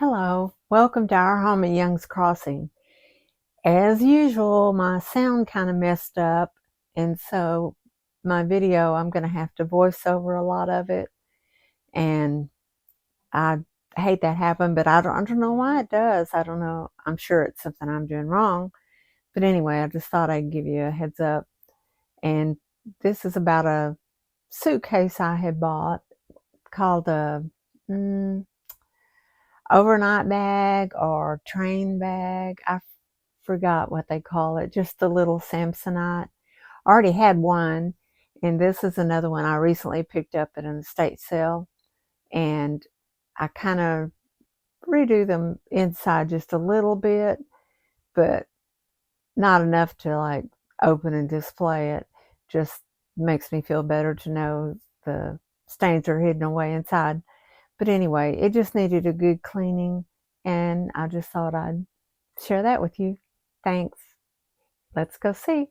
Hello, welcome to our home at Young's Crossing. As usual, my sound kind of messed up, and so my video, I'm going to have to voice over a lot of it, and I hate that happen, but I don't know why it does. I don't know. I'm sure it's something I'm doing wrong, but anyway, I just thought I'd give you a heads up, and this is about a suitcase I had bought called a overnight bag or train bag. I forgot what they call it, just the little Samsonite. I already had one, and this is another one I recently picked up at an estate sale, and I kind of redo them inside just a little bit, but not enough to like open and display it. Just makes me feel better to know the stains are hidden away inside. But anyway, it just needed a good cleaning, and I just thought I'd share that with you. Thanks. Let's go see.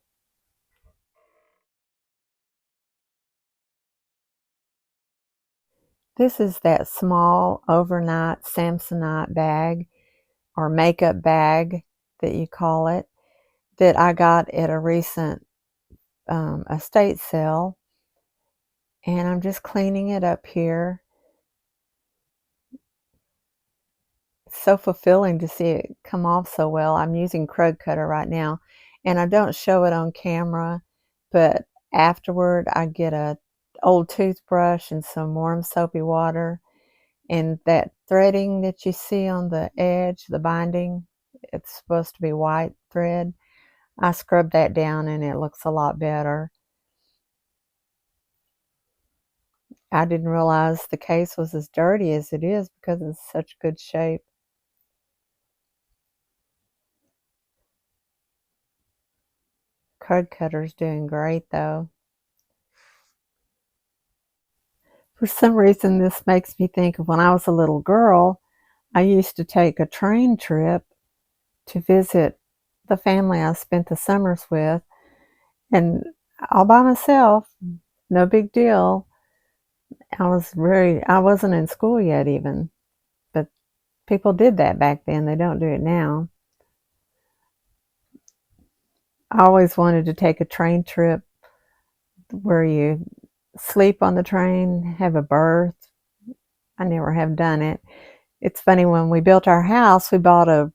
This is that small overnight Samsonite bag or makeup bag that you call it that I got at a recent estate sale. And I'm just cleaning it up here. It's so fulfilling to see it come off so well. I'm using Krug Cutter right now, and I don't show it on camera, but afterward I get a old toothbrush and some warm soapy water, and that threading that you see on the edge, the binding, it's supposed to be white thread. I scrub that down and it looks a lot better. I didn't realize the case was as dirty as it is because it's such good shape. Krug Cutter's doing great though. For some reason, this makes me think of when I was a little girl. I used to take a train trip to visit the family I spent the summers with, and all by myself, no big deal. I wasn't in school yet even, but people did that back then. They don't do it now. I always wanted to take a train trip where you sleep on the train, have a berth. I never have done it. It's funny, when we built our house, we bought a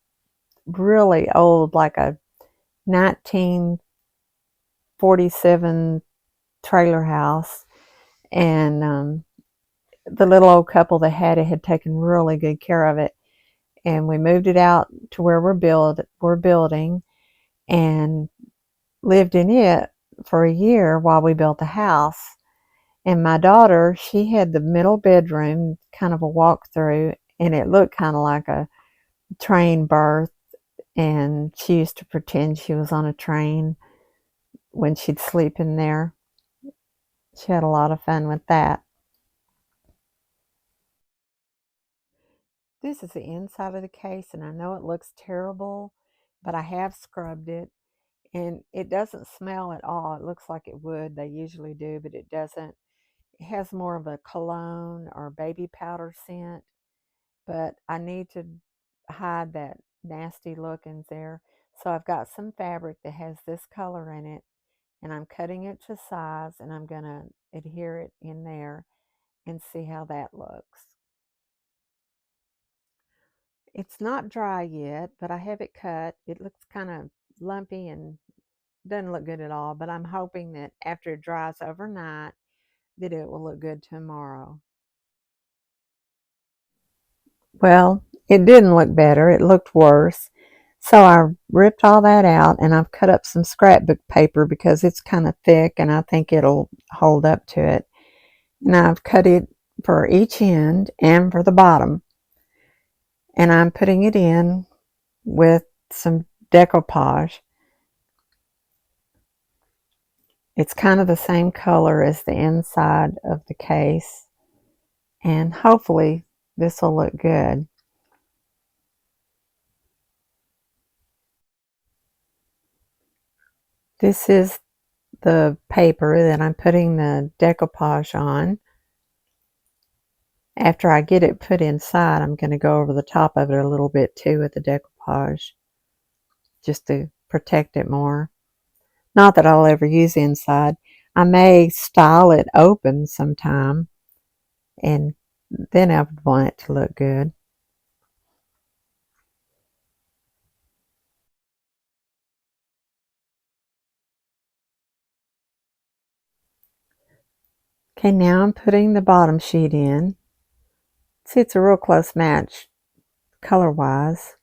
really old, like a 1947 trailer house, and the little old couple that had it had taken really good care of it, and we moved it out to where we're building, and lived in it for a year while we built the house. And my daughter, she had the middle bedroom, kind of a walk-through, and it looked kind of like a train berth, and she used to pretend she was on a train when she'd sleep in there. She had a lot of fun with that. This is the inside of the case, and I know it looks terrible, but I have scrubbed it, and it doesn't smell at all. It looks like it would. They usually do, but it doesn't. It has more of a cologne or baby powder scent, but I need to hide that nasty look in there. So I've got some fabric that has this color in it, and I'm cutting it to size, and I'm going to adhere it in there and see how that looks. It's not dry yet, but I have it cut. It looks kind of lumpy and doesn't look good at all, but I'm hoping that after it dries overnight that it will look good tomorrow. Well, it didn't look better. It looked worse. So I ripped all that out, and I've cut up some scrapbook paper because it's kind of thick and I think it'll hold up to it. And I've cut it for each end and for the bottom. And I'm putting it in with some decoupage. It's kind of the same color as the inside of the case, and hopefully this will look good. This is the paper that I'm putting the decoupage on. After I get it put inside, I'm going to go over the top of it a little bit too with the decoupage, just to protect it more. Not that I'll ever use the inside. I may style it open sometime, and then I would want it to look good. Okay, now I'm putting the bottom sheet in. See, it's a real close match color-wise.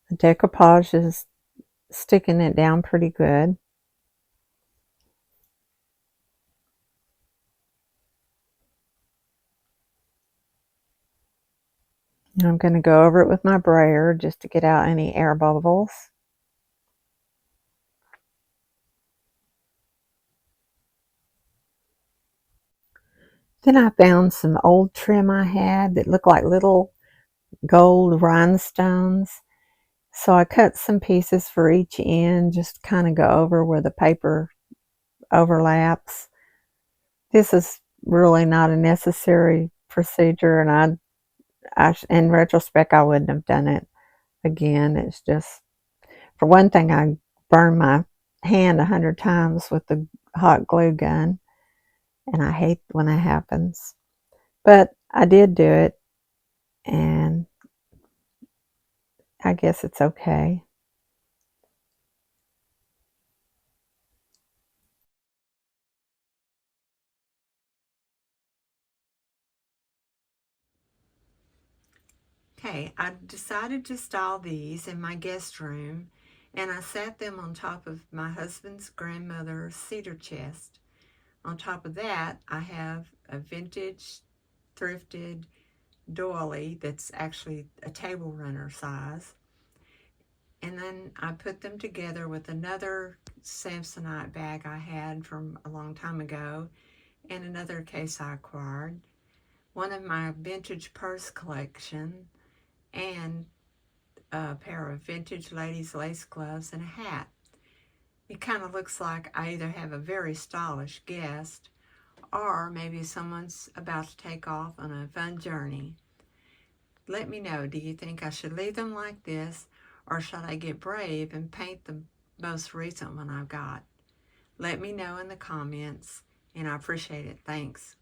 The decoupage is sticking it down pretty good. And I'm going to go over it with my brayer just to get out any air bubbles. Then I found some old trim I had that looked like little gold rhinestones. So I cut some pieces for each end, just kind of go over where the paper overlaps. This is really not a necessary procedure, and in retrospect, I wouldn't have done it again. It's just, for one thing, I burned my hand 100 times with the hot glue gun, and I hate when that happens. But I did do it, and I guess it's okay. Okay, I decided to style these in my guest room, and I sat them on top of my husband's grandmother's cedar chest. On top of that, I have a vintage thrifted doily that's actually a table runner size. And then I put them together with another Samsonite bag I had from a long time ago and another case I acquired, one of my vintage purse collection, and a pair of vintage ladies lace gloves and a hat. It kind of looks like I either have a very stylish guest or maybe someone's about to take off on a fun journey. Let me know, do you think I should leave them like this, or should I get brave and paint the most recent one I've got? Let me know in the comments, and I appreciate it. Thanks.